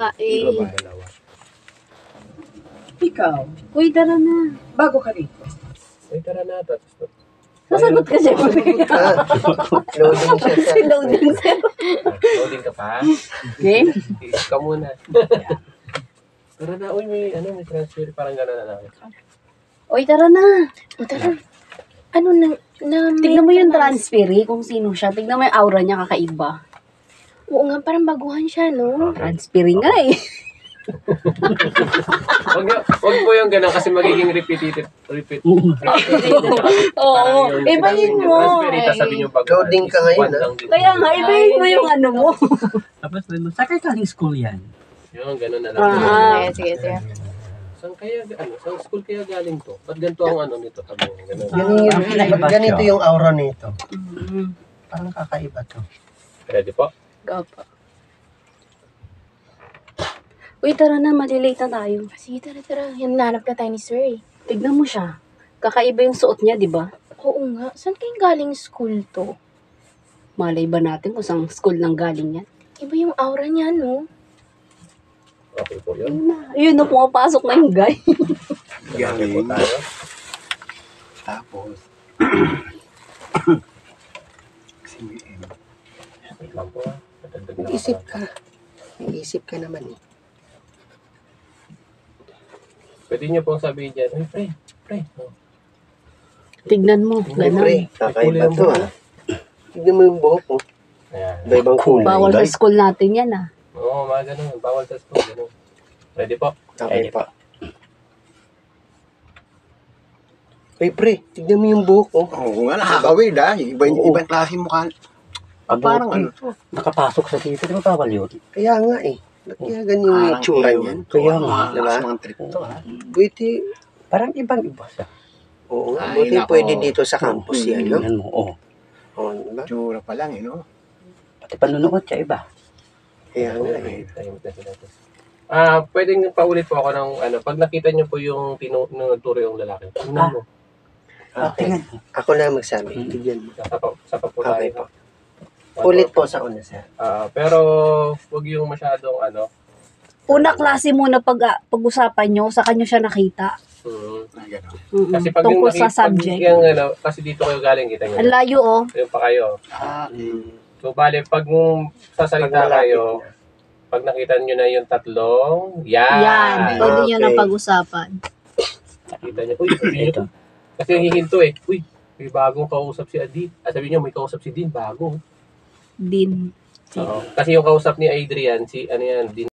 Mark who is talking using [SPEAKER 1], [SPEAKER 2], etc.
[SPEAKER 1] Di ba
[SPEAKER 2] Eh,
[SPEAKER 1] ba dalawa?
[SPEAKER 3] Ikaw,
[SPEAKER 2] uy, tara na.
[SPEAKER 3] bago ka rito.
[SPEAKER 1] Uy, tara na.
[SPEAKER 2] Sasagot ka siya.
[SPEAKER 4] Loading siya sa...
[SPEAKER 2] Loading sir.
[SPEAKER 1] Loading ka pa?
[SPEAKER 2] Okay?
[SPEAKER 1] Iisip ka muna. Tara na. Uy, may transfer. Parang gano'n na lang.
[SPEAKER 2] Uy, tara na.
[SPEAKER 5] O, tara. Ano na
[SPEAKER 2] Tignan mo yung transferee, kung sino siya. Tignan mo yung aura niya, kakaiba.
[SPEAKER 5] Oo nga, parang baguhan siya, no?
[SPEAKER 2] Transferee nga eh.
[SPEAKER 1] Wag po yung gano'n kasi magiging repetitive.
[SPEAKER 2] Oo, ibahin mo.
[SPEAKER 1] Transfer, sabi niyo bago.
[SPEAKER 4] Loading ka ngayon,
[SPEAKER 2] Kaya nga, ibahin mo yung ano mo.
[SPEAKER 6] Tapos, sa kaling school yan.
[SPEAKER 1] Yung gano'n na lang.
[SPEAKER 2] Ah.
[SPEAKER 5] Sige, sige.
[SPEAKER 1] Saan kaya, saan school kaya galing to? Ba't ganito ang ano nito? Sabi mo, gano'n.
[SPEAKER 4] Ganito yung aura nito. Parang kakaiba to.
[SPEAKER 1] Ready po?
[SPEAKER 2] Gapa. Uy, tara na, malilate na tayo.
[SPEAKER 5] Sige, tara, tara. Yan, nanap na tayo ni Sir, eh.
[SPEAKER 2] Tignan mo siya. Kakaiba yung suot niya, di ba?
[SPEAKER 5] Oo nga. Saan kayong galing school to?
[SPEAKER 2] Malay ba natin kung saan school nang galing yan?
[SPEAKER 5] Iba yung aura niya, no?
[SPEAKER 1] Okay po yun.
[SPEAKER 2] Ayun na, pumapasok na yung guy.
[SPEAKER 1] Okay po tayo.
[SPEAKER 4] Tapos...
[SPEAKER 1] Wait lang po. Matagdag na
[SPEAKER 4] Mag-isip ka. Mag-isip ka naman eh.
[SPEAKER 1] Pwede niyo pong sabihin dyan, uy, pre. Oh.
[SPEAKER 2] Tignan mo.
[SPEAKER 4] Pre,
[SPEAKER 2] Ganun.
[SPEAKER 4] kakaiba to ah. Tignan mo yung buhok mo.
[SPEAKER 1] Ayan.
[SPEAKER 4] Iba-ibang kulay.
[SPEAKER 2] Bawal sa school natin yan ah.
[SPEAKER 1] Oo, mga ganun. Bawal sa school. Ganun. Ready po?
[SPEAKER 4] Okay pa. Uy, pre, tignan mo yung buhok mo.
[SPEAKER 7] Oo nga, nakakawid ah. Ibang klase mukha. Parang ano to.
[SPEAKER 6] Nakapasok sa dito, di ba bawal yun?
[SPEAKER 4] Kaya nga eh. Kaya ganyan yung itsura niyan.
[SPEAKER 6] Kaya nga.
[SPEAKER 4] Diba?
[SPEAKER 7] Mga trip to ah.
[SPEAKER 4] Buti,
[SPEAKER 6] Parang ibang-iba siya.
[SPEAKER 4] oo nga.
[SPEAKER 7] Ay,
[SPEAKER 4] Buti
[SPEAKER 7] nako.
[SPEAKER 4] pwede dito sa campus yan, no?
[SPEAKER 6] Tingnan mo, oh.
[SPEAKER 4] Oo, diba?
[SPEAKER 7] Tsura pa lang eh, no?
[SPEAKER 6] Pati panunuot siya iba.
[SPEAKER 4] Kaya nga eh.
[SPEAKER 1] Tahimik na sila. Pwedeng paulit po ako ng ano, pag nakita niyo po yung tinuturo yung lalaki. Tingnan mo.
[SPEAKER 4] Okay.
[SPEAKER 6] Tingnan mo.
[SPEAKER 4] Ako na magsabi. Tignan mo.
[SPEAKER 1] Sapa po
[SPEAKER 4] Okay
[SPEAKER 1] tayo.
[SPEAKER 4] po. Ulit po sa una, sir.
[SPEAKER 1] Pero wag yung masyadong ano.
[SPEAKER 2] Una klase muna pag-usapan nyo, sa kanyo siya nakita.
[SPEAKER 7] Ah, gano'n.
[SPEAKER 1] Kasi pag
[SPEAKER 2] Tungkol
[SPEAKER 1] yung
[SPEAKER 2] sa
[SPEAKER 1] pag
[SPEAKER 2] subject.
[SPEAKER 1] yung, ano, kasi dito kayo galing, kita
[SPEAKER 2] Ang
[SPEAKER 1] niyo.
[SPEAKER 2] layo oh.
[SPEAKER 1] Yung pa kayo. So, bale, pag sasalita
[SPEAKER 4] Pag malapit
[SPEAKER 1] kayo,
[SPEAKER 4] na.
[SPEAKER 1] pag nakita nyo na yung tatlong, yan.
[SPEAKER 2] Yan, pwede nyo na
[SPEAKER 4] Okay.
[SPEAKER 2] pag-usapan.
[SPEAKER 1] Nakita nyo, uy, ito. Kasi hihinto eh, uy, may bagong kausap si Adi. Sabi nyo, may kausap si Dean, bago.
[SPEAKER 2] Din.
[SPEAKER 1] Oo. Kasi yung kausap ni Adrian, si, ano yan, Dean